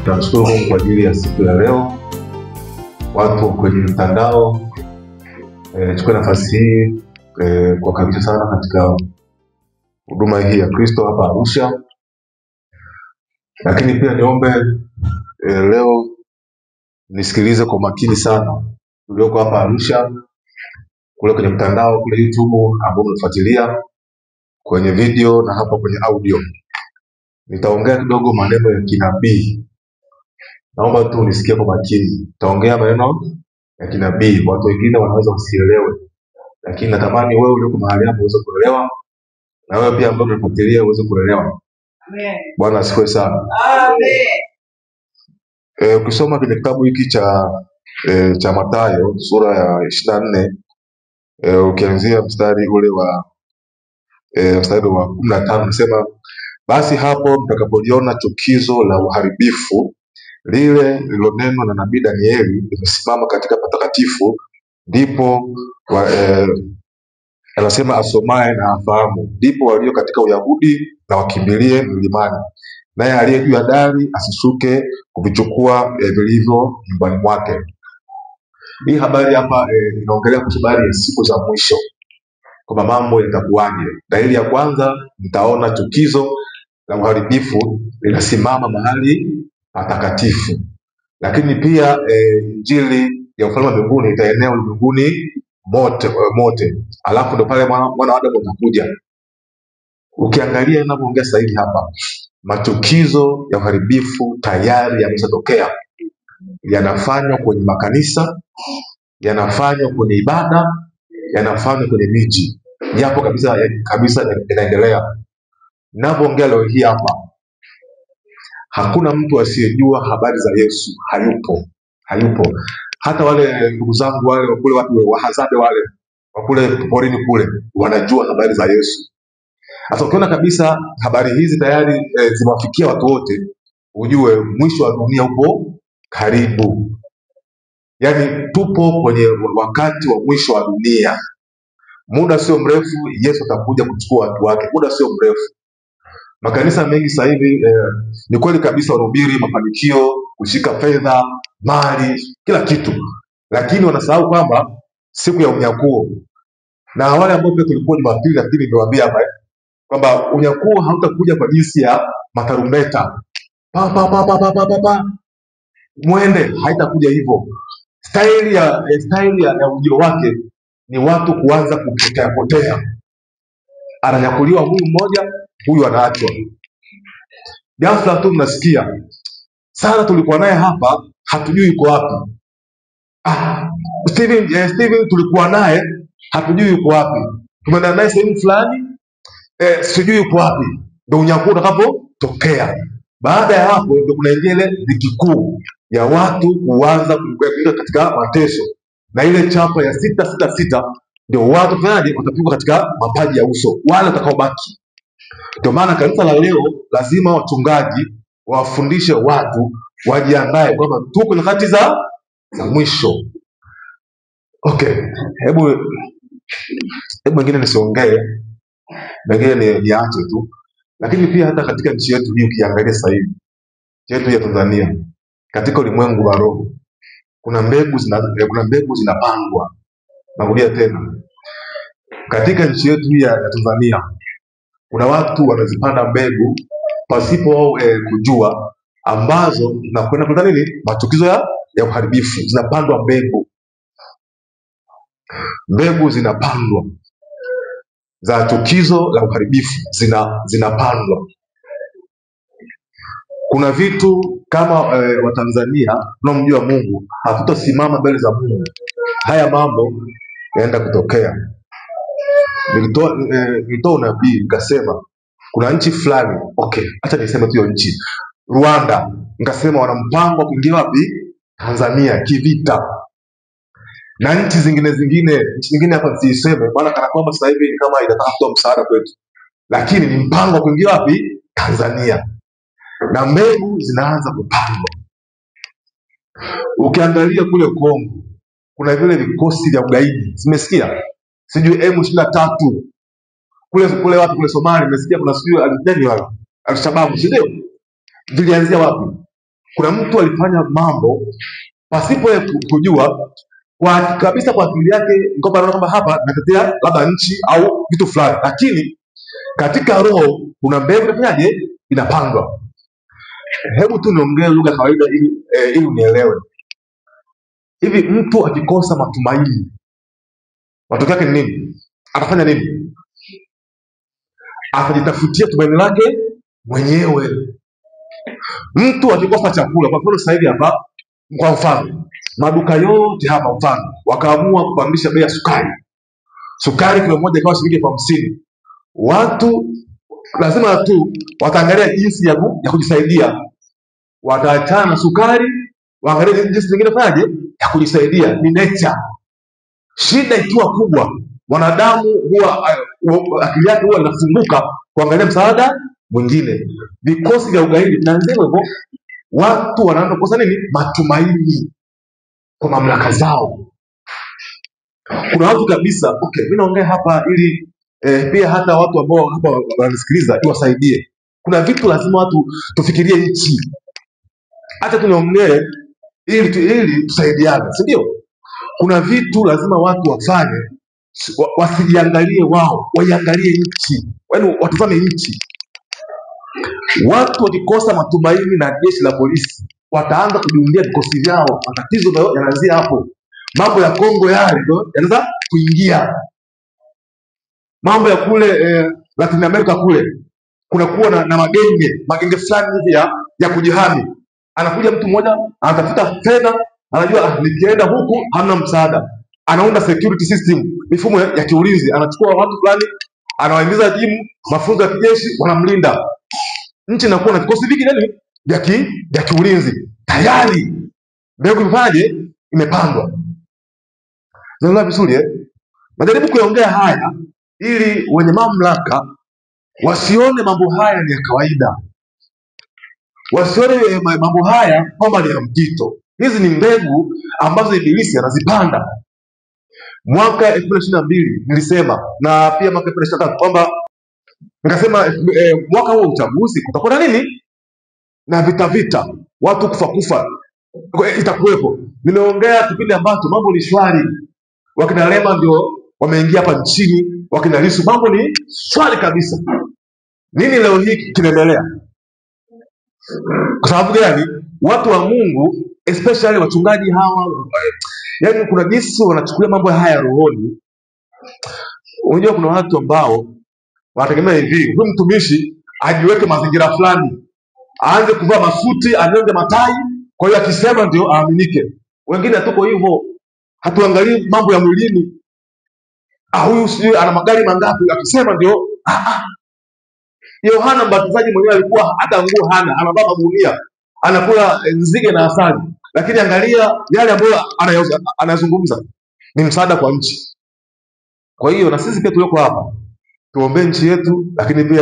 Tunashukuru Mungu kwa ajili ya siku ya leo. Watu kwenye mtandao, chukua nafasi hii kuwakaribisha sana katika huduma hii ya Kristo hapa Arusha. Lakini pia niombe leo nisikilize kwa makini sana ulioko hapa Arusha, kule kwenye mtandao, kule YouTube ambao unafuatilia kwenye video na hapa kwenye audio. Nitaongea kidogo maneno ya kinabii. Naomba tu unisikie kwa makini. Nitaongea maneno ya kinabii. Watu wengine wanaweza wasielewe, lakini natamani wewe ulioko mahali hapo uweze kuelewa, na wewe pia ambao unafuatilia uweze kuelewa. Amen. Bwana asifiwe sana. Amen. Ukisoma kwenye kitabu hiki cha Mathayo sura ya 24, ukianzia mstari ule wa mstari wa 15, nasema basi hapo mtakapoliona chukizo la uharibifu lile lililonenwa na nabii Danieli limesimama katika patakatifu, ndipo anasema asomaye na afahamu, ndipo walio katika Uyahudi na wakimbilie milimani, naye aliye juu ya dari asishuke kuvichukua vilivyo nyumbani mwake. Hii habari hapa inaongelea kuhusu habari ya siku za mwisho, kwamba mambo yatakuwaje. Dalili ya kwanza, mtaona chukizo la uharibifu linasimama mahali patakatifu. Lakini pia injili ya ufalme wa mbinguni itaenea ulimwenguni mote. Alafu ndo pale mwana wa Adamu atakuja. Ukiangalia ninavyoongea sasa hivi hapa, machukizo ya uharibifu tayari yameshatokea. Yanafanywa kwenye makanisa, yanafanywa kwenye ibada, yanafanywa kwenye miji. Yapo kabisa yanaendelea. Ninavyoongea leo hii hapa, hakuna mtu asiyejua habari za Yesu. Hayupo. Hata wale ndugu zangu wale wakule watu wahazade wale wakule porini kule wanajua habari za Yesu. Sasa ukiona kabisa habari hizi tayari zimewafikia watu wote, ujue mwisho wa dunia upo karibu. Yaani tupo kwenye wakati wa mwisho wa dunia. Muda sio mrefu Yesu atakuja kuchukua watu wake. Muda sio mrefu. Makanisa mengi sasa hivi ni kweli kabisa wanahubiri mafanikio, kushika fedha, mali, kila kitu. Lakini wanasahau kwamba siku ya unyakuo. Na wale ambao pia tulikuwa Jumapili, lakini nimewaambia hapa kwamba unyakuo hautakuja kwa jinsi ya matarumbeta. Mwende, haitakuja hivyo. Staili ya ujio wake ni watu kuanza kupotea. Ananyakuliwa huyu mmoja, huyu anaachwa. Ghafla tu mnasikia Sara tulikuwa naye hapa, hatujui yuko wapi. Steven tulikuwa naye, hatujui yuko wapi. Tumeenda naye sehemu fulani, sijui yuko wapi. Ndio unyakuo utakapotokea. Baada ya hapo ndio kunaingia ile dhiki kuu ya watu kuanza kuingia katika mateso, na ile chapa ya 666 ndio watu watapigwa katika mapaji ya uso, wale watakaobaki. Ndio maana kanisa la leo lazima wachungaji wafundishe watu wajiandae kwamba tuko nyakati za mwisho. Okay, hebu wengine nisiongee, wengine niache tu. Lakini pia hata katika nchi yetu hii ukiangalia sasa hivi, nchi yetu ya Tanzania, katika ulimwengu wa roho, kuna mbegu zinapangwa. Narudia tena, katika nchi yetu hii ya Tanzania kuna watu wanazipanda mbegu pasipo wao kujua, ambazo zinakwenda kuleta nini? Machukizo ya uharibifu. Zinapandwa mbegu zinapandwa za chukizo la uharibifu, zinapandwa. Kuna vitu kama Watanzania tunamjua Mungu, hatutasimama mbele za Mungu, haya mambo yaenda kutokea. Nilitoa unabii nikasema kuna nchi fulani, okay, acha niseme tu hiyo nchi, Rwanda, nikasema wana mpango kuingia wapi? Tanzania kivita. Na nchi zingine hapa nisiseme, maana kana kwamba sasa hivi kama inataka kutoa msaada kwetu, lakini ni mpango wa kuingia wapi? Tanzania. Na mbegu zinaanza kupandwa. Ukiangalia kule Kongo kuna vile vikosi vya ugaidi, simesikia sijui M23 kule watu kule Somalia, nimesikia kuna sijui Al-Shabaab, sio? Vilianzia wapi? kuna mtu alifanya mambo pasipo yeye kujua, kwa kabisa, kwa akili yake kwamba anaona kwamba hapa natetea labda nchi au vitu fulani, lakini katika roho kuna mbegu inafanyaje, inapandwa. Hebu tu niongee lugha kawaida ili unielewe. Hivi mtu akikosa matumaini, matokeo yake ni nini? Atafanya nini? Atajitafutia tumaini lake mwenyewe. Mtu akikosa chakula, kwa mfano sasa hivi hapa, kwa mfano maduka yote hapa mfano wakaamua kupandisha bei ya sukari. Sukari kilo moja ikawa shilingi 50,000. Watu lazima tu wataangalia jinsi ya kujisaidia, wataachana na sukari, waangalie jinsi nyingine fanyaje ya kujisaidia. Ni nature. Shida ikiwa kubwa, mwanadamu huwa akili yake huwa inafunguka kuangalia msaada mwingine. Vikosi vya ugaidi vinaanzia hivyo, watu wanaanza kukosa nini? Matumaini kwa mamlaka zao. Kuna watu kabisa, okay, mimi naongea hapa ili pia hata watu ambao hapa wanasikiliza iwasaidie. Kuna vitu lazima watu tufikirie nchi, hata tunaongea ili tusaidiane, si ndio? Kuna vitu lazima watu wafanye, wasijiangalie wao, waiangalie nchi, yaani watazame nchi. Watu wakikosa matumaini na jeshi la polisi, wataanza kujiundia vikosi vyao. Matatizo yanaanzia hapo. Mambo ya Kongo yale ndio yanaanza kuingia. Mambo ya kule Latin America kule kunakuwa na magenge fulani hivi ya kujihami. Anakuja mtu mmoja anatafuta fedha, anajua nikienda huku hamna msaada, anaunda security system, mifumo ya kiulinzi, anachukua watu fulani, anawaingiza jimu, mafunzo ya kijeshi, wanamlinda. Nchi inakuwa na vikosi vingi nani vya kiulinzi. Tayari mbegu imefanyaje? Imepandwa. Naelewa vizuri Najaribu kuongea haya ili wenye mamlaka wasione mambo haya ni ya kawaida, wasione mambo haya kwamba ni ya mpito. Hizi ni mbegu ambazo ibilisi anazipanda. Mwaka 2022 nilisema, na pia mwaka 2023 kwamba nikasema mwaka huo uchaguzi kutakuwa na nini? Na vita, watu kufa itakuwepo. Nimeongea kipindi ambacho mambo ni shwari, wakina Lema ndio wameingia hapa nchini, wakina Lissu, mambo ni shwari kabisa. Nini leo hii kinaendelea? Kwa sababu gani? Watu wa Mungu especially wachungaji hawa, yaani kuna jinsi wanachukulia mambo haya rohoni. Unajua kuna watu ambao wanategemea hivi, huyu mtumishi ajiweke mazingira fulani, aanze kuvaa masuti, anyonge matai, kwa hiyo akisema ndio aaminike. Wengine hatuko hivyo, hatuangalii mambo ya mwilini. Huyu sijui ana magari mangapi, akisema ndio Yohana Mbatizaji mwenyewe alikuwa hata nguo hana, anavaa magunia, anakula nzige na asali, lakini angalia yale ambayo anayazungumza ni msaada kwa nchi. Kwa hiyo na sisi pia tulioko hapa tuombee nchi yetu, lakini pia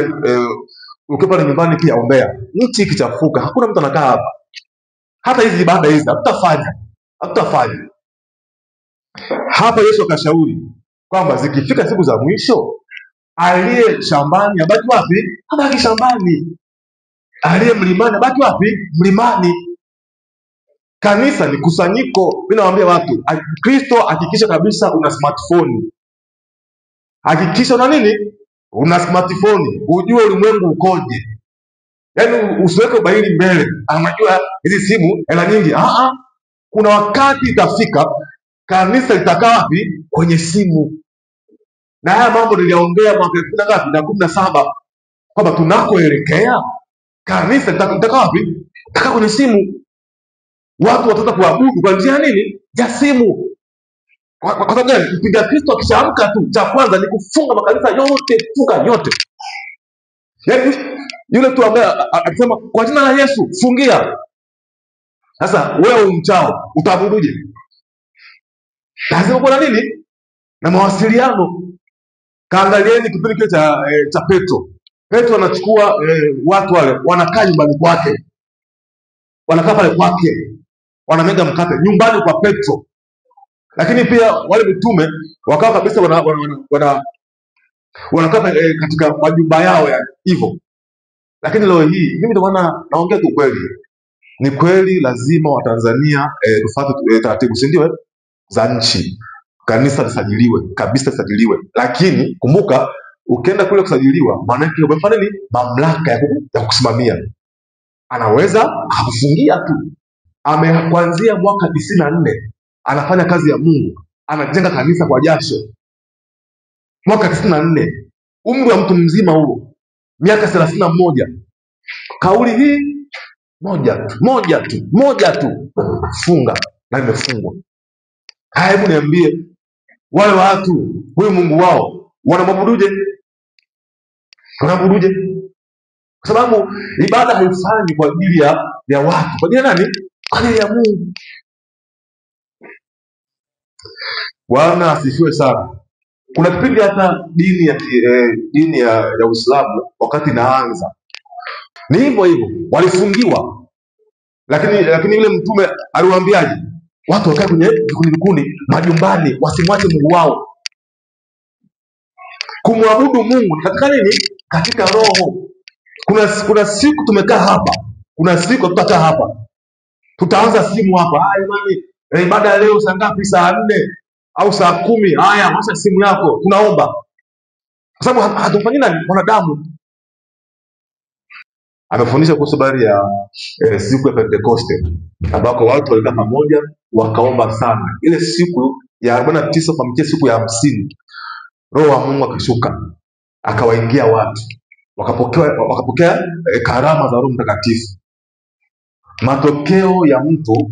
ukiwa pale nyumbani pia ombea. Nchi ikichafuka, hakuna mtu anakaa hapa. Hata hizi ibada hizi hatutafanya. Hapa Yesu akashauri kwamba zikifika siku za mwisho, aliye shambani abaki wapi? Abaki shambani. Aliye mlimani abaki wapi? Mlimani. Kanisa ni kusanyiko. Mimi nawaambia watu, Kristo hakikisha kabisa una smartphone. Hakikisha una nini? Una smartphone. Ujue ulimwengu ukoje. Yaani usiweke ubaili mbele. Anajua hizi simu hela nyingi. Kuna wakati itafika kanisa litakaa wapi? Kwenye simu. Na haya mambo niliongea mwaka 2017 kwamba tunakoelekea kanisa litakaa wapi? Litakaa kwenye simu. Watu wataanza kuabudu kwa njia nini? Ya simu. Kwa sababu gani? Mpinga Kristo akishaamka tu, cha kwanza ni kufunga makanisa yote, funga yote. Yaani yule tu ambaye akisema kwa jina la Yesu fungia. Sasa wewe mchao utaabuduje? Lazima kuna nini? Na mawasiliano. Kaangalieni kipindi kile cha Petro. Petro anachukua watu wale, wanakaa nyumbani kwake. Wanakaa pale kwake. Wanamega mkate nyumbani kwa Petro. Lakini pia wale mitume wakawa kabisa wanakaa katika majumba yao hivyo. Lakini leo hii mimi ndio maana naongea tu kweli. Ni kweli lazima Watanzania tufuate taratibu, si ndio, za nchi, kanisa lisajiliwe kabisa, lisajiliwe. Lakini kumbuka, ukienda kule kusajiliwa, maana yake umepata nini? Mamlaka ya kusimamia. Anaweza akufungia tu. Kuanzia mwaka 94 anafanya kazi ya Mungu, anajenga kanisa kwa jasho. Mwaka 94, umri wa mtu mzima huo, miaka 31. Kauli hii moja tu, funga na imefungwa. Hebu niambie, wale watu, huyu Mungu wao wanamwabuduje? Wanamwabuduje? Kwa sababu ibada haifanyi kwa ajili ya watu. Kwa ajili ya nani? Kwa ajili ya Mungu. Bwana asifiwe sana. Kuna kipindi hata dini ya Uislamu wakati inaanza ni hivyo hivyo, walifungiwa, lakini yule mtume aliwaambiaje? Watu wakae kwenye vikundi majumbani, wasimwache Mungu wao. Kumwabudu Mungu ni katika nini? Katika roho. Kuna siku tumekaa hapa, kuna siku tutakaa hapa, tutaanza simu hapa. Haya mami, ibada leo saa ngapi? Saa 4 au saa 10. Haya, washa simu yako, tunaomba. Kwa sababu hatufanyi nani? Mwanadamu. Amefundisha kuhusu habari ya siku ya Pentekoste, ambako watu walikaa pamoja wakaomba sana. Ile siku ya 49 kwa siku ya 50, Roho wa Mungu akashuka, akawaingia watu, wakapokea karama za Roho Mtakatifu. Matokeo ya mtu,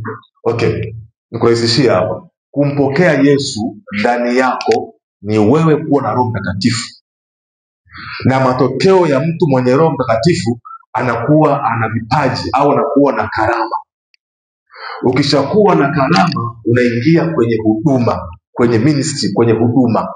nikurahisishia hapa, kumpokea Yesu ndani yako ni wewe kuwa na Roho Mtakatifu, na matokeo ya mtu mwenye Roho Mtakatifu anakuwa ana vipaji au anakuwa na karama. Ukishakuwa na karama, unaingia kwenye huduma, kwenye ministry, kwenye huduma.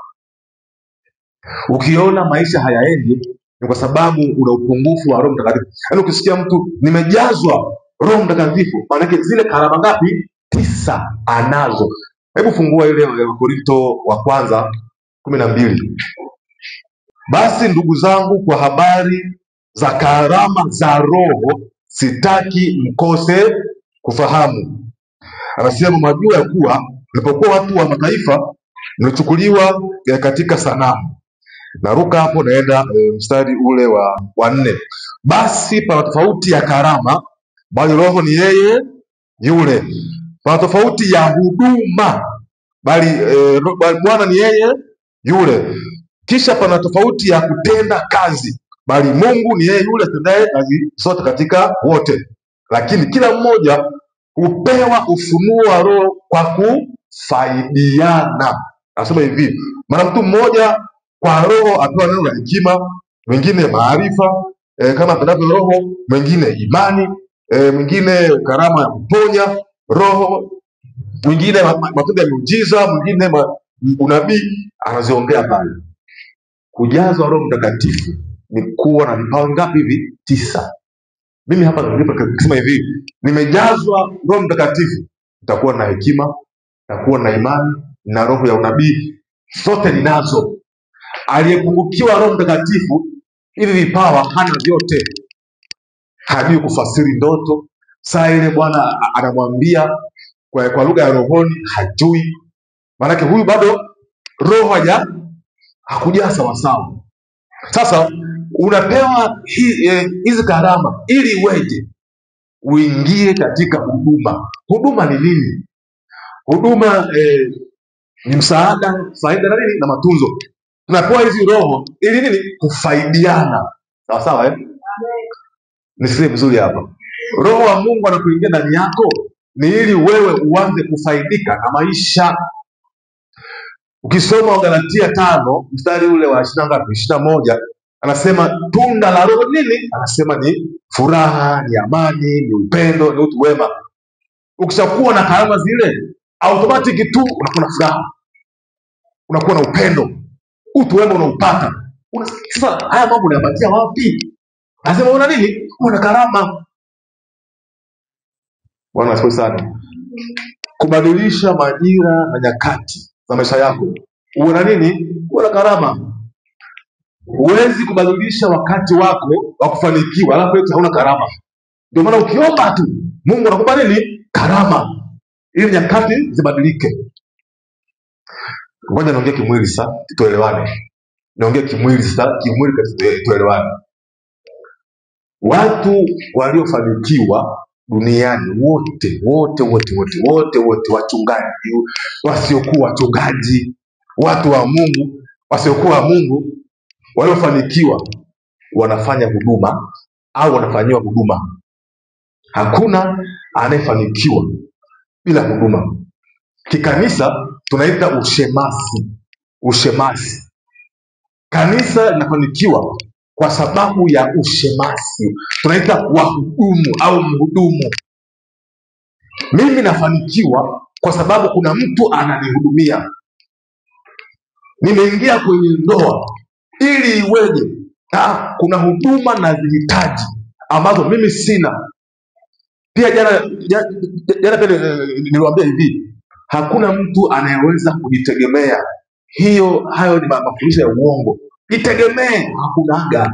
Ukiona maisha hayaendi, ni kwa sababu una upungufu wa Roho Mtakatifu. Yaani ukisikia mtu nimejazwa Roho Mtakatifu, maana yake zile karama ngapi? 9 anazo. Hebu fungua ile Wakorintho wa kwanza 12. Basi ndugu zangu, kwa habari za karama za Roho sitaki mkose kufahamu. Anasema, mwajua ya kuwa mlipokuwa watu wa mataifa mlichukuliwa katika sanamu. Naruka hapo naenda mstari ule wa 4. Basi pana tofauti ya karama, bali Roho ni yeye yule. Pana tofauti ya huduma, bali Bwana ni yeye yule. Kisha pana tofauti ya kutenda kazi, bali Mungu ni yeye yule atendaye kazi zote katika wote. Lakini kila mmoja hupewa ufunuo wa Roho kwa kufaidiana. Anasema hivi, maana mtu mmoja kwa Roho apewa neno la hekima, mwingine maarifa kama apendavyo Roho, mwingine imani, mwingine karama ya kuponya roho, mwingine matendo ya miujiza, mwingine unabii. Anaziongea pale. Kujazwa Roho Mtakatifu ni kuwa na vipawa ngapi hivi? 9. Mimi hapa nasema hivi, nimejazwa Roho Mtakatifu, nitakuwa na hekima, nitakuwa na imani na roho ya unabii, zote ninazo. Aliyepungukiwa Roho Mtakatifu, hivi vipawa hana vyote. Hajui kufasiri ndoto, saa ile Bwana anamwambia kwa lugha ya rohoni, hajui. Maanake huyu bado roho hakujaa sawasawa. Sasa unapewa hizi karama ili uweje? Uingie katika huduma. Huduma ni nini? Huduma ni msaada, faida na nini, na matunzo. Tunapewa hizi roho ili nini? Kufaidiana. Sawa sawa, Nisikie vizuri hapa. Roho wa Mungu anapoingia ndani yako ni ili wewe uanze kufaidika na maisha. Ukisoma Galatia 5 mstari ule wa 21, anasema tunda la Roho nini? Anasema ni furaha, ni amani, ni upendo, ni utu wema. Ukishakuwa na karama zile, automatic tu unakuwa na furaha, unakuwa na upendo, utu wema unaupata. Sasa haya mambo unayapatia wapi? Anasema una nini? Una karama. Bwana asifiwe sana. Kubadilisha majira na nyakati za maisha yako, una nini? Una karama. Huwezi kubadilisha wakati wako wa kufanikiwa alafu eti hauna karama. Ndio maana ukiomba tu Mungu anakupa nini? Karama, ili nyakati zibadilike. Ngoja niongee kimwili sasa tuelewane. Niongee kimwili sasa, kimwili tuelewane. Watu waliofanikiwa duniani wote, wachungaji, wasiokuwa wachungaji, watu wa Mungu, wasiokuwa wa Mungu, waliofanikiwa wanafanya huduma au wanafanyiwa huduma. Hakuna anayefanikiwa bila huduma. Kikanisa tunaita ushemasi. Kanisa linafanikiwa kwa sababu ya ushemasi, tunaita wahudumu au mhudumu. Mimi nafanikiwa kwa sababu kuna mtu ananihudumia. Nimeingia kwenye ndoa ili iweje? Kuna huduma na zihitaji ambazo mimi sina. Pia jana niliwaambia hivi, hakuna mtu anayeweza kujitegemea. Hayo ni mafundisho ya uongo. Jitegemee, hakunaga.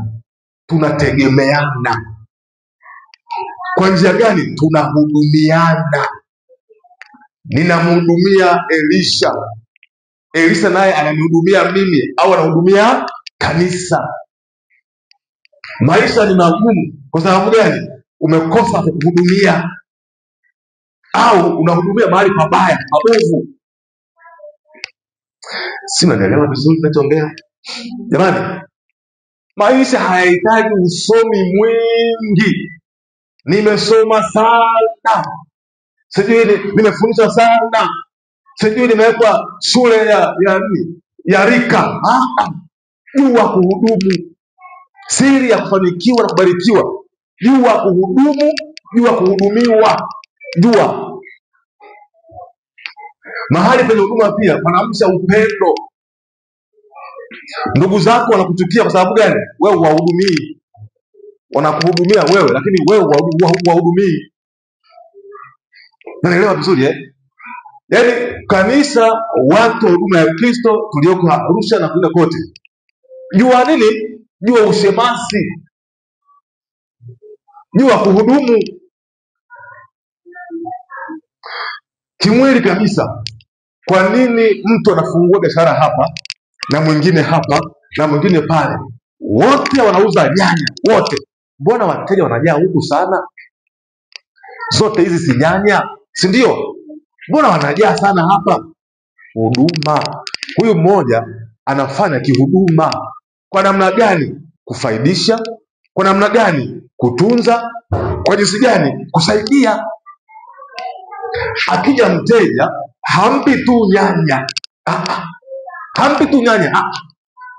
Tunategemeana. Kwa njia gani? Tunahudumiana. Ninamhudumia Elisha naye ananihudumia mimi, au anahudumia kanisa. Maisha ni magumu kwa sababu gani? Umekosa kuhudumia, au unahudumia mahali pabaya, pabovu. Si mnaelewa vizuri ninachoongea? Jamani, maisha hayahitaji usomi mwingi. Nimesoma sana, sijui nimefundishwa sana, sijui nimewekwa shule ya rika. Jua kuhudumu. Siri ya kufanikiwa na kubarikiwa, jua kuhudumu, jua kuhudumiwa. Jua mahali penye huduma pia panaamsha upendo. Ndugu zako wanakuchukia kwa sababu gani? Wewe huwahudumii. Wanakuhudumia wewe, lakini wewe huwahudumii. Naelewa vizuri Yaani kanisa, watu wa huduma ya Kristo tulioko Arusha na kule kote, jua nini? Jua ushemasi, jua kuhudumu kimwili kabisa. Kwa nini mtu anafungua biashara hapa na mwingine hapa na mwingine pale, wote wanauza nyanya wote? Mbona wateja wanajaa huku sana? Zote hizi si nyanya, si ndio? Mbona wanajaa sana hapa? Huduma. Huyu mmoja anafanya kihuduma. Kwa namna gani? Kufaidisha. Kwa namna gani? Kutunza. Kwa jinsi gani? Kusaidia. Akija mteja hampi tu nyanya,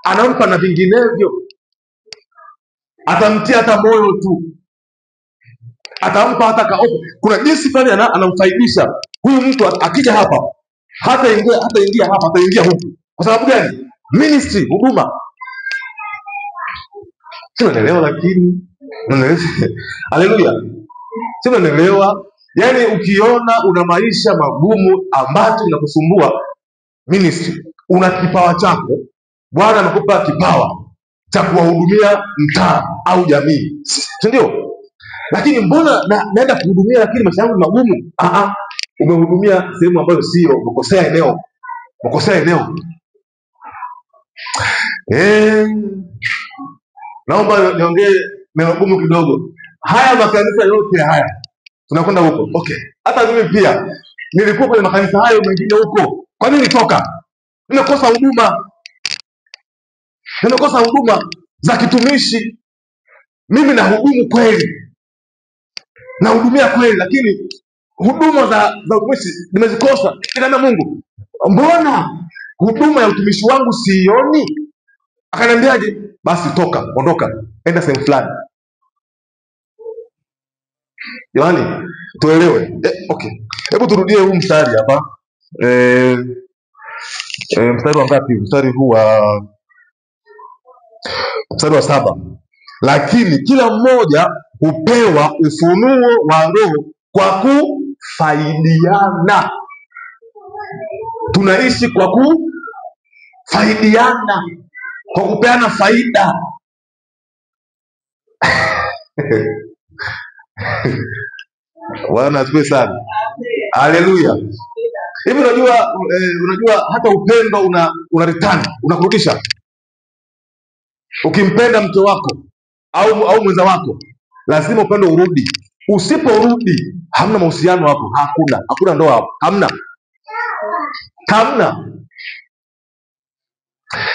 anampa na vinginevyo. Atamtia hata moyo tu, atampa hata kaofa. Kuna jinsi fulani anamfaidisha huyu mtu. Akija hapa hata ingia hapa, ataingia huku. Kwa sababu gani? Ministry, huduma. Sio, naelewa? Lakini haleluya, sio, naelewa? Yaani ukiona una maisha magumu ambacho inakusumbua, ministry, una kipawa chako, Bwana amekupa kipawa cha kuwahudumia mtaa au jamii, si ndio? Lakini mbona naenda kuhudumia lakini maisha yangu magumu? Umehudumia sehemu ambayo sio, umekosea eneo. Naomba niongee neno gumu kidogo. Haya makanisa yote haya tunakwenda huko. Okay. Hata mimi pia nilikuwa kwenye makanisa hayo mengine huko. Kwa nini nitoka? Nimekosa huduma za kitumishi. Mimi nahudumu kweli, nahudumia kweli, lakini huduma za utumishi nimezikosa. Nikaambia Mungu, mbona huduma ya utumishi wangu sioni? Akaniambiaje? Basi toka, ondoka, enda sehemu fulani. Jamani, tuelewe. Okay. Hebu turudie huu mstari hapa. Mstari wa ngapi? Mstari huu mstari wa 7. Lakini kila mmoja hupewa ufunuo wa Roho kwa kufaidiana. Tunaishi kwa kufaidiana, kwa kupeana faida. Bwana asifiwe sana. Haleluya. Hivi unajua hata upendo una return, unakurudisha. Ukimpenda mke wako au mwenza wako, lazima upendo urudi. Usiporudi, hamna mahusiano hapo, hakuna ndoa hapo, hamna.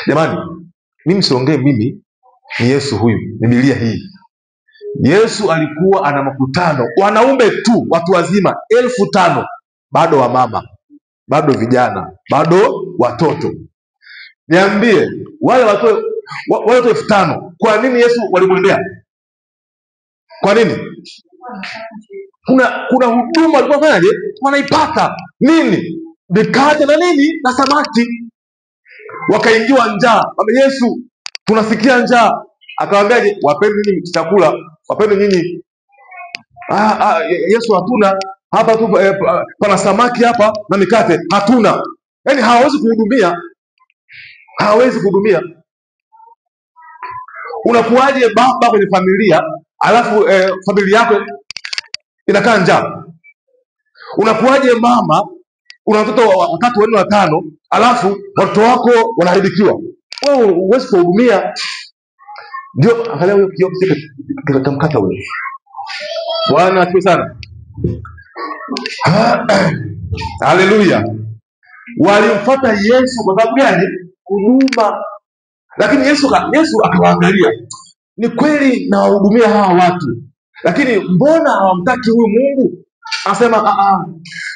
Jamani, mimi siongee mimi, ni Yesu huyu, ni Biblia hii. Yesu alikuwa ana makutano wanaume tu, watu wazima 5,000, bado wamama, bado vijana, bado watoto. Niambie, wale watu 5,000, kwa nini Yesu walimwendea? Kwa nini? Kuna huduma walikuwa fanyaje? Wanaipata nini? Mikate na nini na samaki. Wakaingiwa njaa. Yesu, tunasikia njaa. Akawaambiaje? Wapeni nyinyi chakula, wapeni nyinyi. Yesu, hatuna hapa tu, pana samaki hapa na mikate, hatuna. Yaani hawawezi kuhudumia. Unakuwaje baba kwenye familia, alafu familia yako inakaa njaa? Unakuwaje mama, una watoto 3, 4, 5, alafu watoto wako wanaharibikiwa? Wewe huwezi kuhudumia. Ndio angalia huyo kitamkata huyo. Bwana asifiwe sana. Haleluya. Walimfuata Yesu kwa sababu gani? Huduma. Lakini Yesu akawaangalia, ni kweli nawahudumia hawa watu, lakini mbona hawamtaki huyu Mungu? Anasema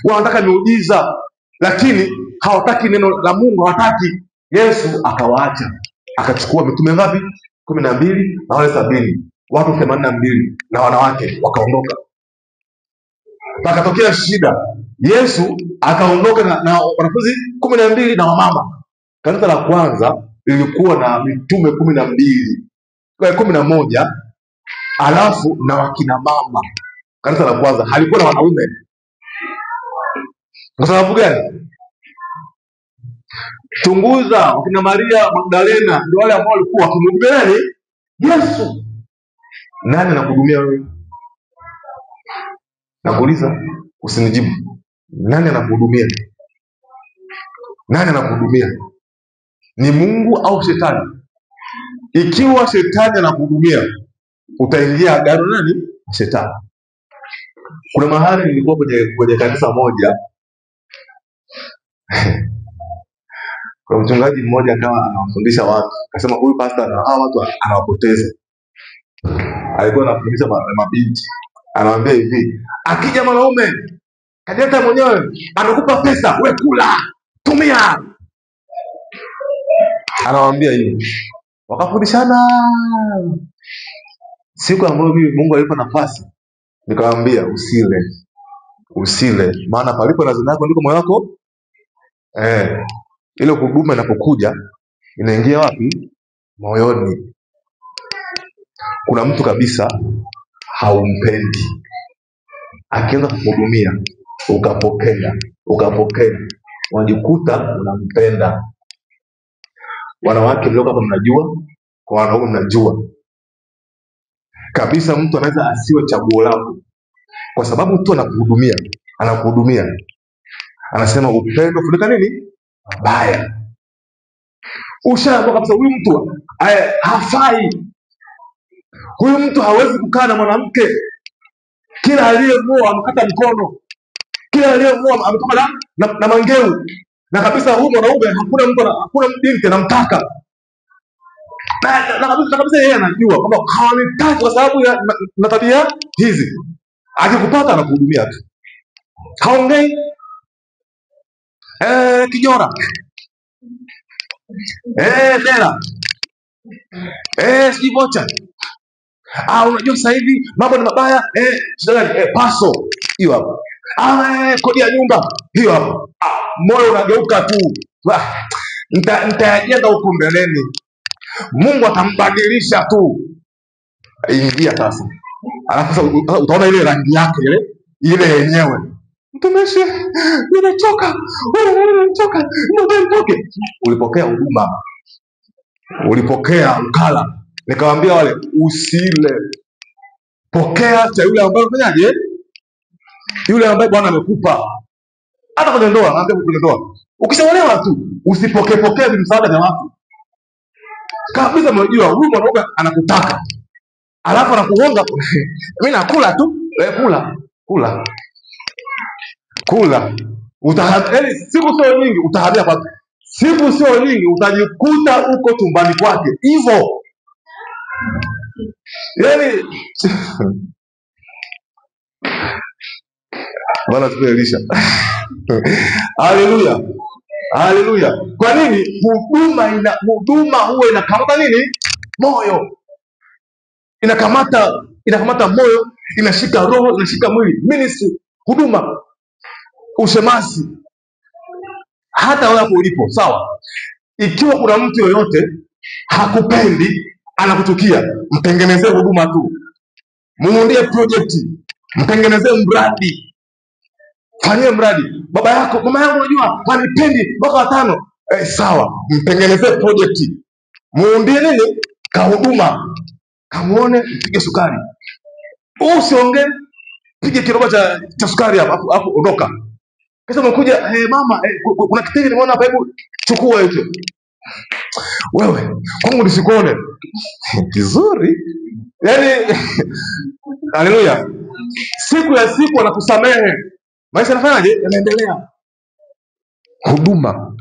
wanataka miujiza, lakini hawataki neno la Mungu, hawataki. Yesu akawaacha, akachukua mitume ngapi? 12 na wale 70, watu 82 na wanawake, wakaondoka. Pakatokea shida, Yesu akaondoka na wanafunzi 12 na wamama. Kanisa la kwanza lilikuwa na mitume 11, alafu na wakina mama. Kanisa la kwanza halikuwa na wanaume. Kwa sababu gani? Chunguza, wakina Maria Magdalena ndio wale ambao walikuwa wakimhudumia nani? Yesu. Nani anakuhudumia wewe? Nakuuliza, usinijibu. Nani anakuhudumia? Nani anakuhudumia? Ni Mungu au shetani? Ikiwa shetani anakuhudumia, utaingia agano nani? Shetani. Kuna mahali nilikuwa kwenye kanisa moja kwa mchungaji mmoja akawa anawafundisha watu, akasema huyu pastor na hao watu anawapoteza. Alikuwa anafundisha mabinti, anawaambia hivi, akija mwanaume kadeta mwenyewe anakupa pesa, wewe kula, tumia. Anawaambia hivi. Wakafundishana. Siku ambayo mimi Mungu alipa nafasi, nikamwambia usile, maana palipo na zina yako ndiko moyo wako. Ile huduma inapokuja inaingia wapi? Moyoni. Kuna mtu kabisa haumpendi, akianza kuhudumia ukapokea, unajikuta unampenda. Wanawake mlioko hapa mnajua, kwa wanaume mnajua kabisa, mtu anaweza asiwe chaguo lako kwa sababu tu anakuhudumia. Anasema upendo funika nini? Mabaya. Ushaamua kabisa huyu mtu hafai, huyu mtu hawezi kukaa na mwanamke. Kila aliyemuoa amkata mkono, kila aliyemuoa ametoka na mangeu, na kabisa huyu mwanaume hakuna binti anamtaka, na kabisa yeye anajua kwamba hawanitaki kwa sababu na tabia hizi. Akikupata anakuhudumia tu, haongei. Kijora, dera, sijui bocha. Unajua sasa hivi mambo ni mabaya. Paso hiyo hapo. Kodi ya nyumba hiyo hapo. Moyo unageuka tu. Nitajenga huko mbeleni, Mungu atambadilisha tu. Ingia sasa, alafu sasa utaona ile rangi yake ile yenyewe. Mtumishi, nimechoka. Nitoke. Ulipokea huduma, ulipokea mkala. Nikamwambia wale, usile, pokea cha yule ambaye unafanyaje? Yule ambaye Bwana amekupa. Hata kwenye ndoa, naambia kwenye ndoa, ukishaolewa tu usipokee msaada vya watu. Kabisa unajua huyu mwanaume anakutaka. Alafu anakuhonga. Mimi nakula tu. Kula. Yaani siku sio nyingi utahamia kwa. Siku sio nyingi utajikuta uko chumbani kwake. Hivyo. Yaani Bwana tupe Elisha. Haleluya. Kwa nini? Huduma huwa inakamata nini? Moyo. Inakamata moyo, inashika roho, inashika mwili. Ministry, huduma, ushemasi. Hata wewe hapo ulipo, sawa? Ikiwa kuna mtu yoyote hakupendi, anakuchukia, mtengenezee huduma tu. Muundie project, mtengenezee mradi. Fanyie mradi. Baba yako, mama yangu unajua, wanipendi mwaka 5. Sawa, mtengenezee project. Muundie nini? Kahuduma. Kamuone, mpige sukari. Usiongee, pige kiroba cha sukari hapo ondoka. Kisa umekuja, mama, kuna kitenge nimeona hapa, hebu chukua hicho. Wewe, kwangu nisikuone. Kizuri. Yaani haleluya. Siku ya siku anakusamehe. Maisha yanafanyaje? Yanaendelea. Huduma.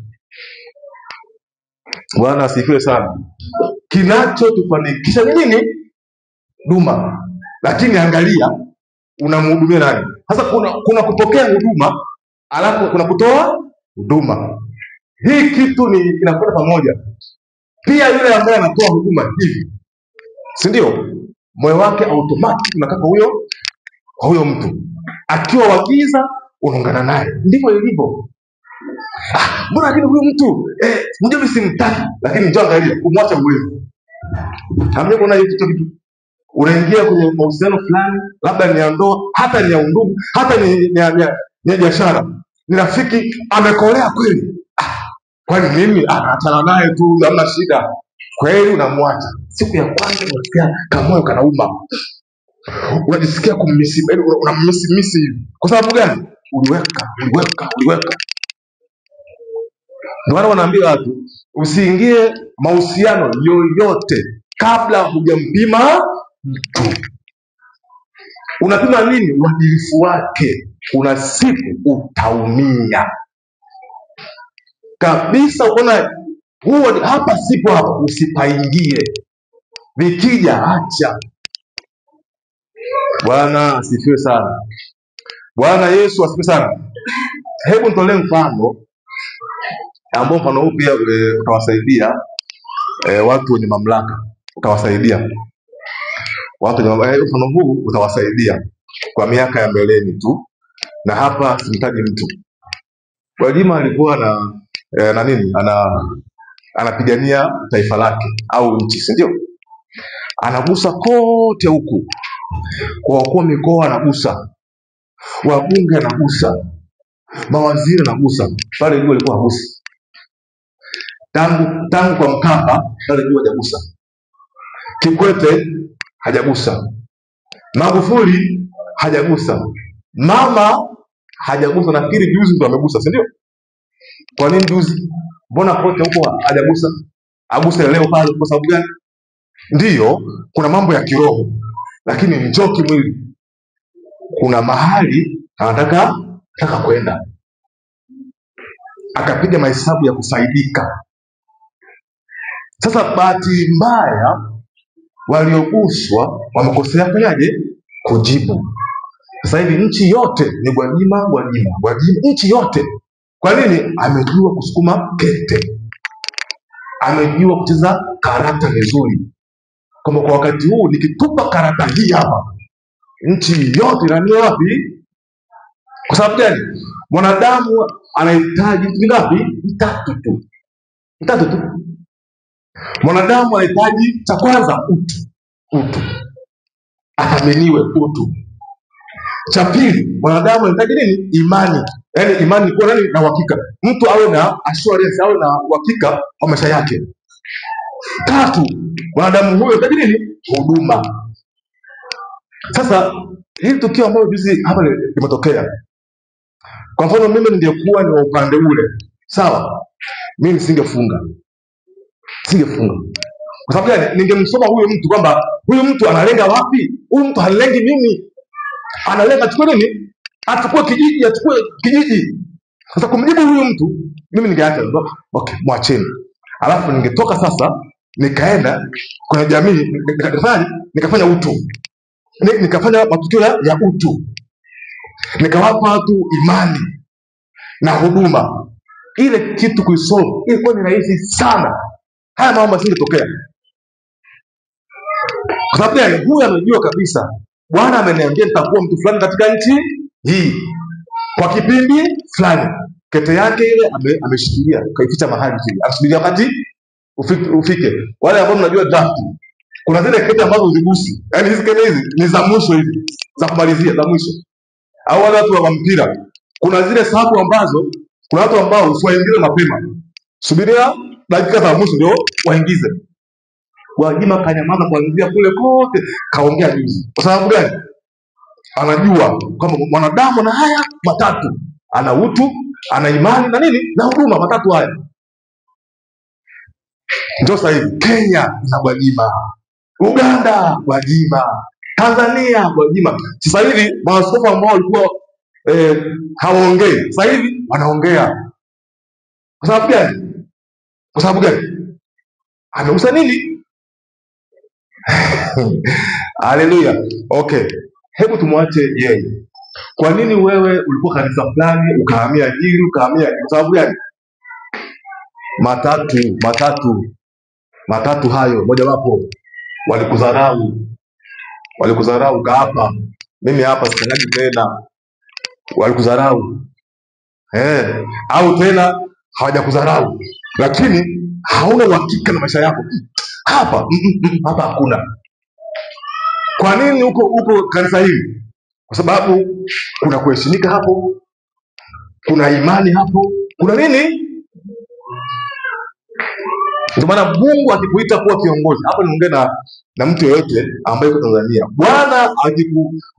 Bwana asifiwe sana. Kinachotufanikisha ni nini? Huduma. Lakini angalia unamhudumia nani? Sasa kuna kupokea huduma, alafu kuna kutoa huduma. Hii kitu ni inakwenda pamoja. Pia yule ambaye anatoa huduma hivi, si ndio? Moyo wake automatic unakaa kwa huyo mtu. Akiwa wagiza unaungana naye. Ndivyo ilivyo. Mbona lakini huyu mtu mjue mimi simtaki, lakini njoo angalia kumwacha uwezo. Hamjui kuna hiyo kitu. Unaingia kwenye mahusiano fulani, labda ni ya ndoa, hata ni ya undugu, hata ni biashara. Ni rafiki amekolea kweli. Kwani mimi ataachana naye tu, hamna shida. Kweli unamwacha. Siku ya kwanza unasikia kamoyo kanauma. Unajisikia kummisi, unammisi hivi. Kwa sababu gani? Uliweka. Ndio wanaambia watu usiingie mahusiano yoyote kabla hujampima mtu. Unapima nini? Uadilifu wake. Kuna siku utaumia kabisa. Unaona huo hapa sipo hapa, usipaingie. Vikija acha. Bwana asifiwe sana. Bwana Yesu asifiwe sana. Hebu nitolee mfano ambao mfano huu pia utawasaidia watu wenye mamlaka. Utawasaidia watu wenye mamlaka. Mfano huu utawasaidia kwa miaka ya mbeleni tu. Na hapa simtaji mtu. Gwajima alikuwa na nini? Anapigania taifa lake au nchi, si ndio? Anagusa kote huku. Kwa wakuu mikoa anagusa. Wabunge anagusa. Mawaziri anagusa. Pale juu alikuwa hagusi. Tangu kwa Mkapa pale juu hajagusa. Kikwete hajagusa. Magufuli hajagusa. Mama hajagusa. Nafikiri juzi ndo amegusa, si ndio? Kwa nini juzi? Mbona kote huko hajagusa? Aguse leo pale kwa sababu gani? Ndio, kuna mambo ya kiroho. Lakini njoo kimwili. Kuna mahali anataka kwenda. Akapiga mahesabu ya kufaidika. Sasa bahati mbaya walioguswa wamekosea fanyaje? Kujibu. Sasa hivi nchi yote ni Gwajima. Nchi yote. Kwa nini? Amejua kusukuma kete. Amejua kucheza karata vizuri. Kama kwa wakati huu nikitupa karata hii hapa, nchi yote inania wapi? Kwa sababu gani? Mwanadamu anahitaji ngapi? Mitatu tu. Mwanadamu anahitaji cha kwanza utu. Athaminiwe utu. Cha pili, mwanadamu anahitaji nini? Imani. Yaani imani kwa nani? Na uhakika. Mtu awe na assurance, awe na uhakika wa maisha yake. Tatu, mwanadamu huyo anahitaji nini? Huduma. Sasa Hili tukio ambalo juzi hapa limetokea, kwa mfano mimi ningekuwa ni wa upande ule, sawa, mimi nisingefunga. Kwa sababu gani? Ningemsoma huyo mtu kwamba huyu mtu analenga wapi. Huyu mtu halengi mimi, analenga achukue nini? Achukue kijiji. Sasa kumjibu huyu mtu, mimi ningeacha, okay, mwacheni. Alafu ningetoka sasa, nikaenda kwenye jamii, nikafanya utu, nikafanya matukio ya utu, nikawapa watu imani na huduma. Ile kitu kuisolve ilikuwa ni rahisi sana. Haya mambo yasingetokea. Kwa sababu gani? Huyu anajua kabisa Bwana ameniambia nitakuwa mtu fulani katika nchi hii kwa kipindi fulani. Kete yake ile ameshikilia, kaificha mahali chini, anasubiria wakati ufike. Wale ambao mnajua draft, kuna zile kete ambazo uzigusi, yaani hizi kete hizi ni za mwisho, hizi za kumalizia, za mwisho. Au wale watu wa mpira, kuna zile sababu ambazo kuna watu ambao usiwaingize mapema, subiria dakika za mwisho ndio waingize. Gwajima kanyamaza kuanzia kule kote, kaongea juzi. Kwa sababu gani? Anajua kwamba mwanadamu na haya matatu, ana utu, ana imani na nini na huduma. Matatu haya ndio sasa hivi Kenya na Gwajima, Uganda Gwajima, Tanzania Gwajima. Sasa hivi maaskofu ambao walikuwa hawaongei, sasa hivi wanaongea. Kwa sababu gani? Kwa sababu gani? Ameusa nini? Haleluya. Okay, hebu tumwache yeye. Kwa nini wewe ulikuwa kanisa fulani ukahamia hili ukahamia? Kwa sababu gani? Matatu hayo moja wapo walikudharau hapa. Mimi hapa sikanyaji tena. Walikudharau. Au tena hawajakudharau, lakini hauna uhakika na maisha yako. Hapa hakuna. Kwa nini uko kanisa hili? Kwa sababu kuna kuheshimika hapo, kuna imani hapo, kuna nini? Ndio maana Mungu akikuita kuwa kiongozi, hapo niongea na mtu yeyote ambaye yuko Tanzania. Bwana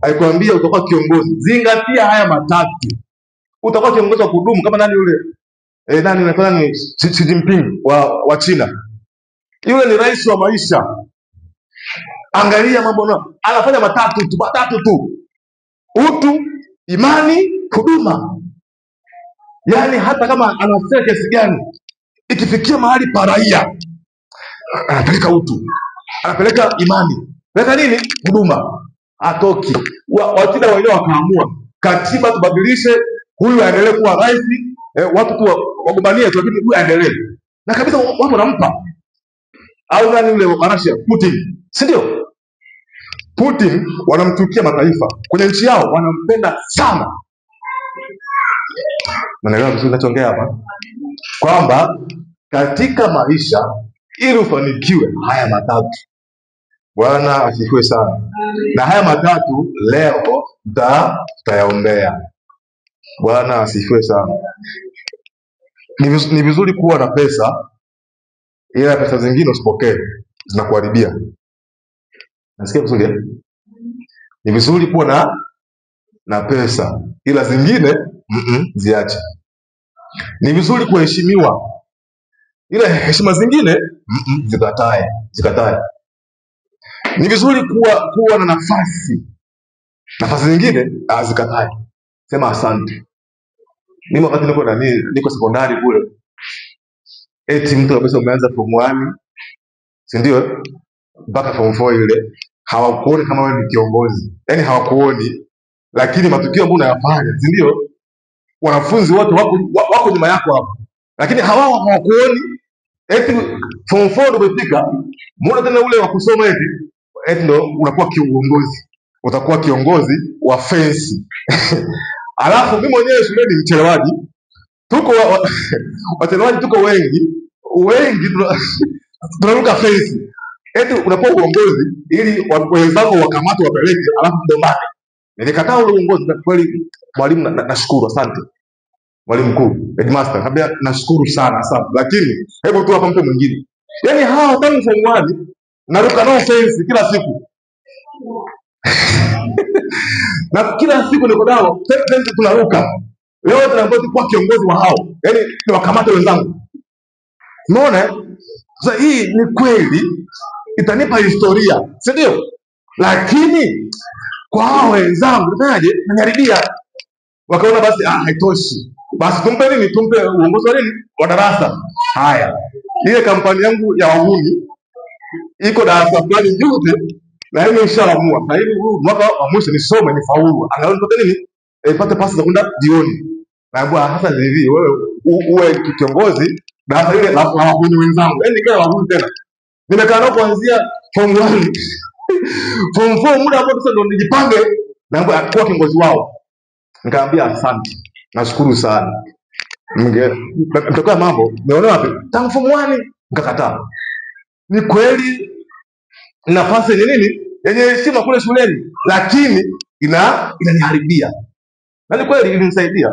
akikwambia utakuwa kiongozi, zingatia haya matatu. Utakuwa kiongozi wa kudumu kama nani yule? Nani Xi Jinping wa China. Yule ni rais wa maisha. Angalia mambo anafanya matatu tu. Utu, imani, huduma. Yaani hata kama anafanya kiasi gani, ikifikia mahali pa raia, anapeleka utu, anapeleka imani, anapeleka nini? Huduma. Atoki. Wachina wenyewe wakaamua katiba tubadilishe, huyu aendelee kuwa rais, watu tu wagombanie, lakini huyu aendelee. Na kabisa watu wanampa. Au nani yule wa Russia, Putin, si ndio? Putin wanamtukia mataifa. Kwenye nchi yao wanampenda sana. Mnaelewa vizuri ninachoongea hapa? Kwamba katika maisha ili ufanikiwe haya matatu. Bwana asifiwe sana. Na haya matatu leo tutayaombea. Bwana asifiwe sana. Ni vizuri kuwa na pesa, ila pesa zingine usipokee, zinakuharibia. Nasikia vizuri? Ni vizuri kuwa na pesa, ila zingine ziache. Ni vizuri kuheshimiwa, ila heshima zingine zikatae. Ni vizuri kuwa na nafasi zingine zikatae. Sema asante. Mimi wakati niko sekondari kule, eti mtu kabisa umeanza form 1, si ndio? Mpaka form 4 ile, hawakuoni kama wewe ni kiongozi. Yaani hawakuoni, lakini matukio ambayo unayafanya, si ndio? Wanafunzi wote wako nyuma yako hapo. Lakini hawakuoni. Eti form 4 ndio umefika, muone tena ule wa kusoma eti ndio unakuwa kiongozi. Utakuwa kiongozi wa fence. Alafu mimi mwenyewe shuleni mchelewaji. Tuko wachelewaji tuko wengi tunaruka fence. Eti unakuwa uongozi ili wenzako wakamate wapeleke, alafu mdomane. Nilikataa ule uongozi. Na kweli mwalimu, nashukuru, asante mwalimu mkuu, headmaster, kabla nashukuru sana, lakini hebu tu hapa mtu mwingine. Yaani hawa tangu form 1 naruka nao fence kila siku. Na kila siku niko nao, tunaruka. Leo tunaambiwa kuwa kiongozi wa hao. Yaani ni wakamate wenzangu. Umeona? Sasa hii ni kweli itanipa historia, si ndio? Lakini kwa hao wenzangu naje naniharibia. Wakaona basi haitoshi. Basi tumpe nini? Tumpe uongozi wa nini? Wa darasa. Haya. Ile kampani yangu ya wahuni iko darasa fulani yote na hiyo nishaamua. Na hivi mwaka wa mwisho nisome nifaulu. Angalau nipate nini? Nipate pasi za kwenda jioni. Naambia hasa hivi wewe uwe kiongozi darasa ile la wahuni wenzangu. Yaani nikawa wahuni tena. Nimekaa nao kuanzia form 1 form 4 muda ambao sasa ndo nijipange naambia kuwa kiongozi wao. Nikamwambia asante. Nashukuru sana. Mtokea mambo nione wapi? Tangu form 1 nikakataa. Ni kweli nafasi yenye nini? Yenye heshima kule shuleni, lakini inaniharibia. Na ni kweli ilinisaidia.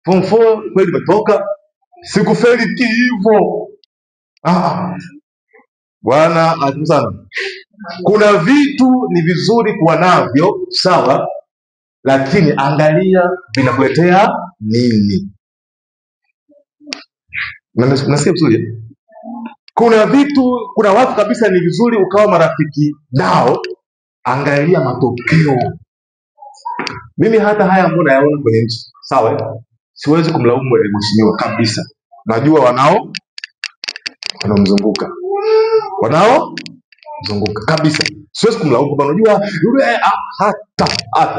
Form 4 kweli nimetoka. Sikufeli hivyo. Bwana asifiwe sana. Kuna vitu ni vizuri kuwa navyo, sawa, lakini angalia vinakuletea nini. Nasikia vizuri? Kuna vitu, kuna watu kabisa ni vizuri ukawa marafiki nao, angalia matokeo. Mimi hata haya ambayo nayaona kwenye nchi, sawa, siwezi kumlaumu mheshimiwa kabisa. Najua wanaomzunguka. Wanaomzunguka kabisa. Siwezi kumlaumu kwa unajua yule hata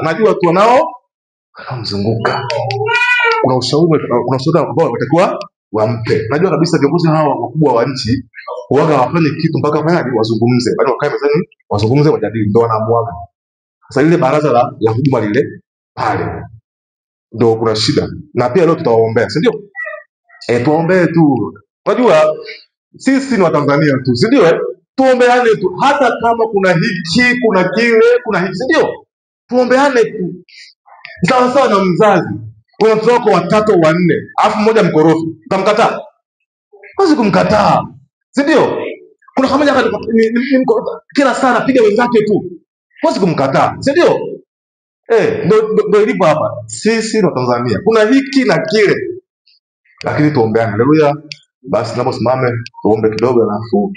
najua tu wanaomzunguka. Kuna ushauri ambao watakuwa wampe. Najua kabisa viongozi hawa wakubwa wa nchi huaga wafanye kitu mpaka mahali wazungumze. Bali wakae mezani wazungumze, wajadili, ndio wanaamuaga. Sasa ile baraza la huduma lile pale ndio kuna shida. Na pia leo tutawaombea, si ndio? Tuombee tu. Unajua sisi ni Watanzania tu, si ndio? Tuombeane tu, hata kama kuna hiki, kuna kile, kuna hiki, si ndio? Tuombeane tu. Sawa sawa na mzazi. Kuna watoto wako 3 au 4, alafu mmoja mkorofi. Utamkataa? Huwezi kumkataa. Si ndio? Kuna kama kila saa anapiga wenzake tu. Huwezi kumkataa. Si ndio? Ndio ilivyo hapa. Sisi ni Tanzania. Kuna hiki na kile. Lakini tuombeane. Haleluya. Basi tunaposimame tuombe kidogo alafu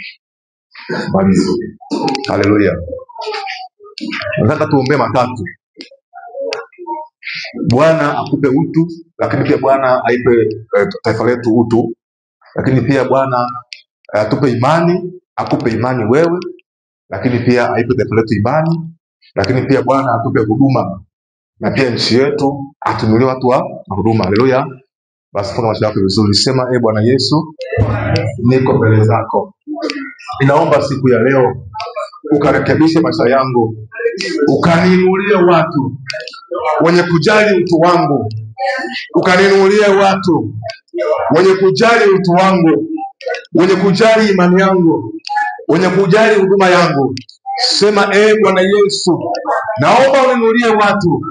basi. Haleluya. Nataka tuombe matatu. Bwana akupe utu, lakini pia Bwana aipe taifa letu utu, lakini pia Bwana atupe imani, akupe imani wewe, lakini pia aipe taifa letu imani, lakini pia Bwana atupe huduma, na pia nchi yetu atunulie watu wa huduma. Haleluya. Basi funga macho yako vizuri, sema Bwana Yesu, niko mbele zako. Ninaomba siku ya leo ukarekebishe maisha yangu, ukaniinulie watu wenye kujali utu wangu, ukaniinulie watu wenye kujali utu wangu, wenye kujali imani yangu, wenye kujali huduma yangu. Sema Bwana Yesu, naomba uniinulie watu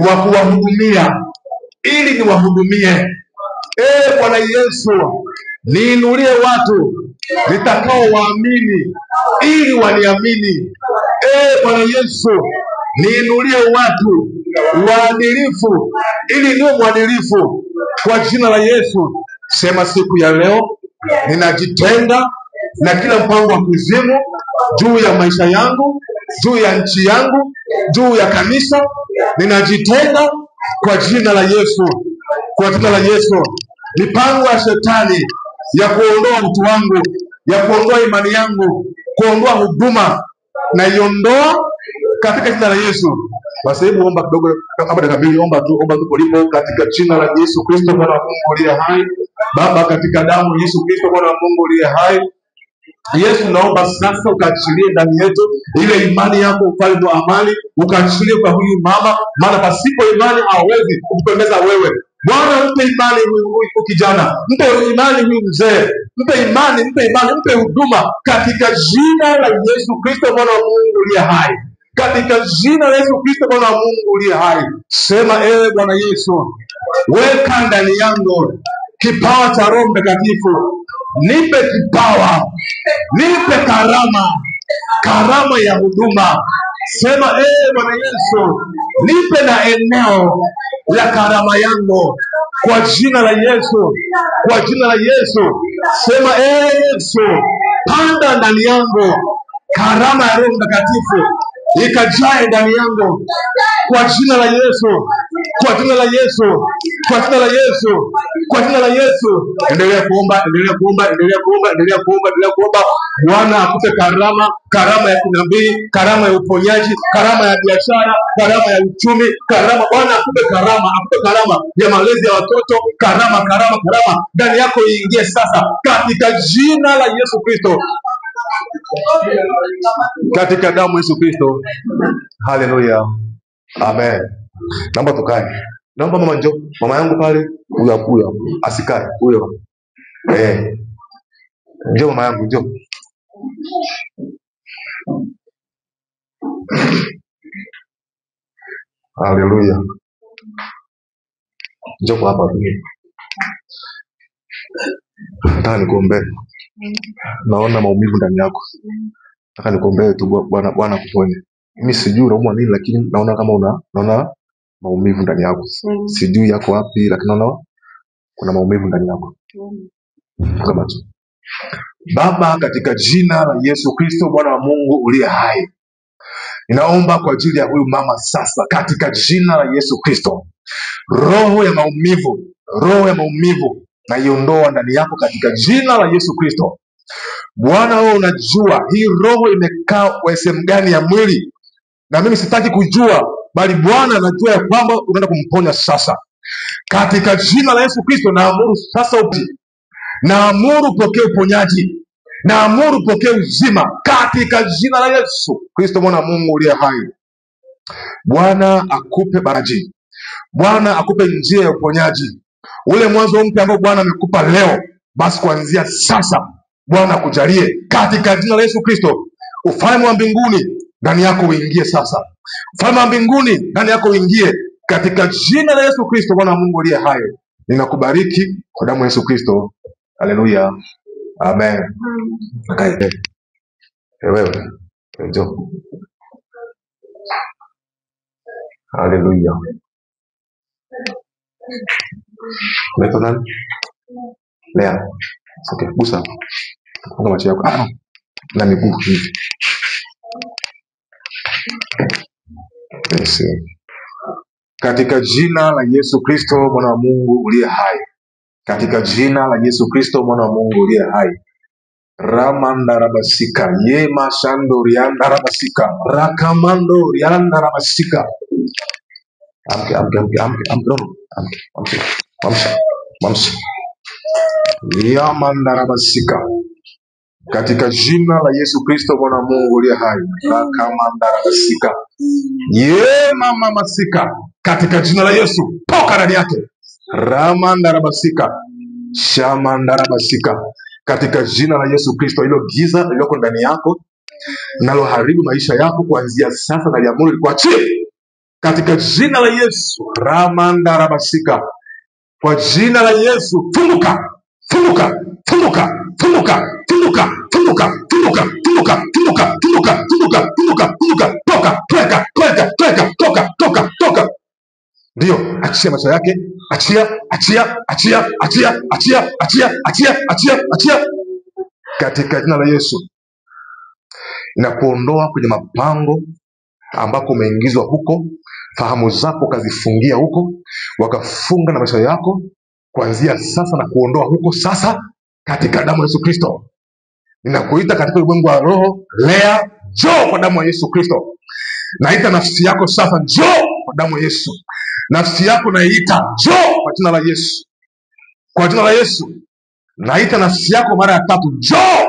wa kuwahudumia ili niwahudumie. Bwana Yesu, niinulie watu nitakao waamini ili waniamini. Bwana Yesu, niinulie watu waadilifu ili niwe mwadilifu kwa jina la Yesu. Sema siku ya leo ninajitenga na kila mpango wa kuzimu juu ya maisha yangu, juu ya nchi yangu, juu ya kanisa. Ninajitenga kwa jina la Yesu. Kwa jina la Yesu. Mipango ya shetani ya kuondoa utu wangu, ya kuondoa imani yangu, kuondoa huduma, na iondoa katika jina la Yesu. Basi hebu omba kidogo kama dakika 2, omba tu polipo katika jina la Yesu Kristo Bwana wa Mungu aliye hai. Baba, katika damu Yesu Kristo Bwana wa Mungu aliye hai. Yesu, naomba sasa ukaachilie ndani yetu ile imani yako, ufalme wa amani, ukaachilie kwa huyu mama, maana pasipo imani hawezi kukupendeza wewe. Bwana, mpe imani huyu kijana, mpe imani huyu mzee, mpe imani, mpe huduma katika jina la Yesu Kristo Bwana wa Mungu aliye hai. Katika jina la Yesu Kristo Bwana wa Mungu aliye hai. Sema Bwana Yesu, weka ndani yangu kipawa cha Roho Mtakatifu. Nipe kipawa, nipe karama ya huduma, Sema Bwana Yesu, nipe na eneo la karama yangu kwa jina la Yesu, kwa jina la Yesu. Sema Yesu, panda ndani yangu karama ya Roho Mtakatifu ikajae ndani yangu kwa jina la Yesu, kwa jina la Yesu, kwa jina la Yesu, kwa jina la Yesu. Endelea kuomba, endelea kuomba, endelea kuomba, endelea kuomba, endelea kuomba. Bwana akupe karama, karama ya kinabii, karama ya uponyaji, karama ya biashara, karama ya uchumi, karama. Bwana akupe karama, akupe karama ya malezi ya watoto, karama, karama, karama ndani yako iingie sasa katika jina la Yesu Kristo, katika damu Yesu Kristo. Haleluya, amen. Naomba tukae. Naomba mama, njoo. Mama yangu pale, huyo asikae huyo. Njoo mama yangu, njoo. Haleluya, njoo kwa hapa. Nataka nikuombee. Naona maumivu ndani yako. Nataka nikuombee tu, Bwana kuponye. Mimi sijui unaumwa nini, lakini naona kama naona maumivu ndani yako. Sijui yako wapi, lakini naona kuna maumivu ndani yako. Kama tu. Baba, katika jina la Yesu Kristo, Bwana wa Mungu uliye hai, ninaomba kwa ajili ya huyu mama sasa, katika jina la Yesu Kristo. Roho ya maumivu na iondoa ndani yako katika jina la Yesu Kristo. Bwana, wewe unajua hii roho imekaa kwa sehemu gani ya mwili, na mimi sitaki kujua, bali Bwana anajua ya kwamba unaenda kumponya sasa katika jina la Yesu Kristo. Naamuru sasa naamuru pokea uponyaji, naamuru pokea uzima katika jina la Yesu Kristo, mwana wa Mungu uliye hai. Bwana akupe baraji, Bwana akupe njia ya uponyaji, ule mwanzo mpya ambao Bwana amekupa leo. Basi kuanzia sasa Bwana akujalie katika jina la Yesu Kristo. Ufalme wa mbinguni ndani yako uingie sasa, ufalme wa mbinguni ndani yako uingie katika jina la Yesu Kristo, Bwana wa Mungu aliye hai. Ninakubariki kwa damu ya Yesu Kristo. Haleluya, amen. Okay. Wewe njoo. Haleluya. Unaitwa nani? Lea. Okay, gusa. Funga macho yako. Na miguu hivi. Yes. Katika jina la Yesu Kristo, mwana wa Mungu uliye hai. Katika jina la Yesu Kristo, mwana wa Mungu uliye hai. Ramanda rabasika, yema shando rianda rabasika, rakamando rianda rabasika. Amke. Yamanda rabasika. Katika jina la Yesu Kristo, mwana wa Mungu uliye hai. Rakamanda rabasika. Yema mamasika. Katika jina la Yesu, toka ndani yake. Ramanda rabasika. Shamanda rabasika. Katika jina la Yesu Kristo, hilo giza lililoko ndani yako naloharibu maisha yako kuanzia sasa na liamuru likuachie katika jina la Yesu. Ramanda rabasika. Kwa jina la Yesu, funguka, funguka, funguka, funguka, funguka, funguka, funguka, funguka, funguka, funguka, funguka, funguka, funguka, toka, toka, toka, toka, toka, toka, toka. Ndio, achia macho yake, achia, achia, achia, achia, achia, achia, achia, achia, achia. Katika jina la Yesu, inakuondoa kwenye mapango ambako umeingizwa huko, fahamu zako kazifungia huko, wakafunga na maisha yako kuanzia sasa na kuondoa huko sasa katika damu ya Yesu Kristo. Ninakuita katika ulimwengu wa roho, Lea, njoo kwa damu ya Yesu Kristo. Naita nafsi yako sasa, njoo kwa damu ya Yesu. Nafsi yako naita, njoo kwa jina la Yesu. Kwa jina la Yesu. Naita nafsi yako mara ya 3, njoo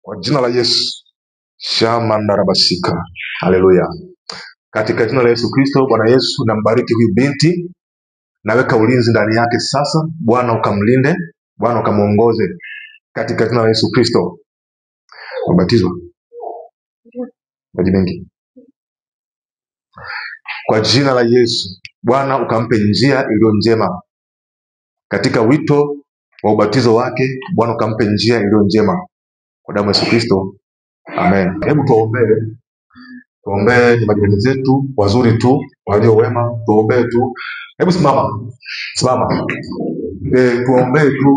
kwa jina la Yesu. Shamanda rabasika. Haleluya. Katika jina la Yesu Kristo, Bwana Yesu, nambariki huyu binti. Naweka ulinzi ndani yake sasa. Bwana ukamlinde, Bwana ukamuongoze katika jina la Yesu Kristo. Ubatizwa maji mengi kwa jina la Yesu. Bwana ukampe njia iliyo njema katika wito wa ubatizo wake. Bwana ukampe njia iliyo njema kwa damu ya Yesu Kristo, amen. Hebu tuombe. Tuombee ni majirani zetu wazuri tu, walio wema, tuombee tu. Hebu simama. Simama.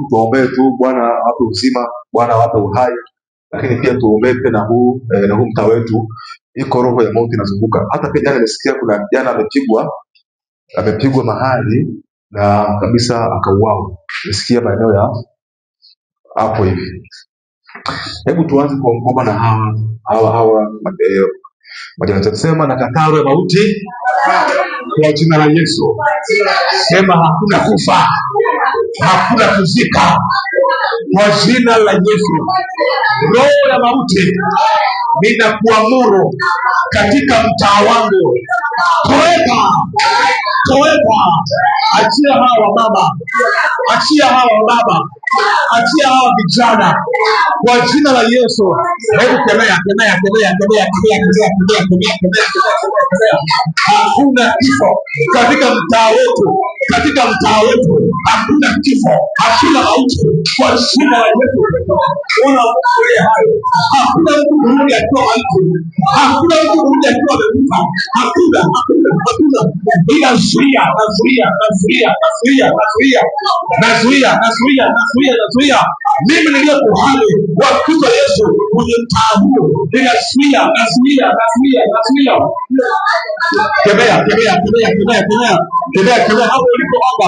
Tuombee tu Bwana awape uzima, Bwana awape uhai. Lakini pia tuombee pia na huu mtaa wetu. Iko roho ya mauti inazunguka. Hata pia jana nimesikia kuna jana amepigwa mahali na kabisa akauawa. Nimesikia maeneo ya hapo hivi. Hebu tuanze kuomba na hawa majirani zetu. Sema nakataa roho ya mauti kwa jina la Yesu. Sema hakuna kufa, hakuna kuzika kwa jina la Yesu. Roho ya mauti ninakuamuru katika mtaa wangu, toeka, achia hawa mama, achia hawa baba, achia hawa vijana kwa jina la Yesu. Hebu kemea. Hakuna kifo katika mtaa wetu, hakuna kifo, hakuna mauti kwa jina la Yesu. Unaongelea hayo, hakuna mtu kurudi akiwa maiti, hakuna mtu kurudi akiwa amekufa, hakuna. Nazuia. Mimi niliye kuhani wa Kristo Yesu kwenye mtaa huu, ninazuia. Kemea hapo ulipo hapa.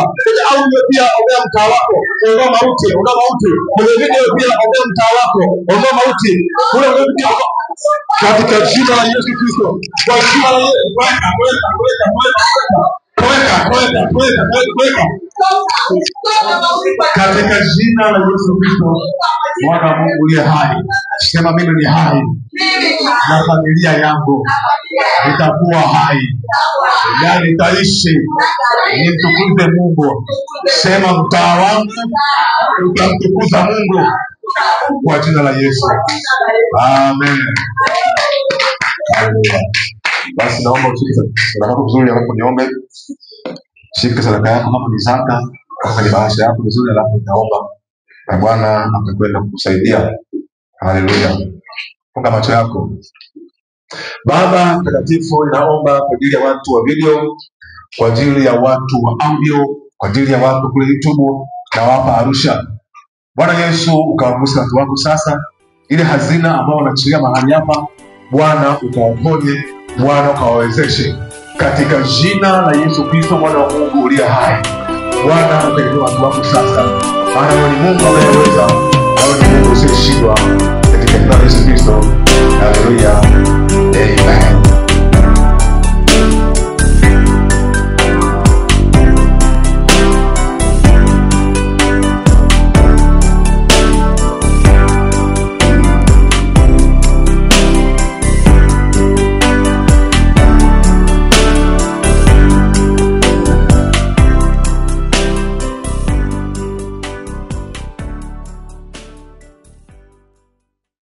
Au pia ombea mtaa wako, ondoa mauti. Kwenye video pia ombea mtaa wako, ondoa mauti. Kule pia katika jina la Yesu Kristo. Kwa jina la Yesu, weka. Katika jina la Yesu Kristo, Bwana Mungu uliye hai, sema mimi ni hai na familia yangu itakuwa hai, yani nitaishi nimtukuze Mungu. Sema mtaa wangu utamtukuza Mungu kwa jina la Yesu. Amen. Haleluya. Basi naomba ushike sadaka vizuri hapo, niombe. Shika sadaka yako kama ni zaka, kama ni bahasha yako vizuri, alafu nitaomba na Bwana atakwenda kukusaidia. Haleluya. Funga macho yako. Baba mtakatifu, naomba kwa ajili ya watu wa video, kwa ajili ya watu wa audio, kwa ajili ya watu kule YouTube na wapa Arusha. Bwana Yesu, ukawagusa watu wako sasa, ile hazina ambao wanachilia mahali hapa, Bwana ukawaponye, Bwana ukawawezeshe katika jina la Yesu Kristo, mwana wa Mungu uliye hai. Bwana ukainua watu wako sasa, maana wewe ni Mungu unayeweza.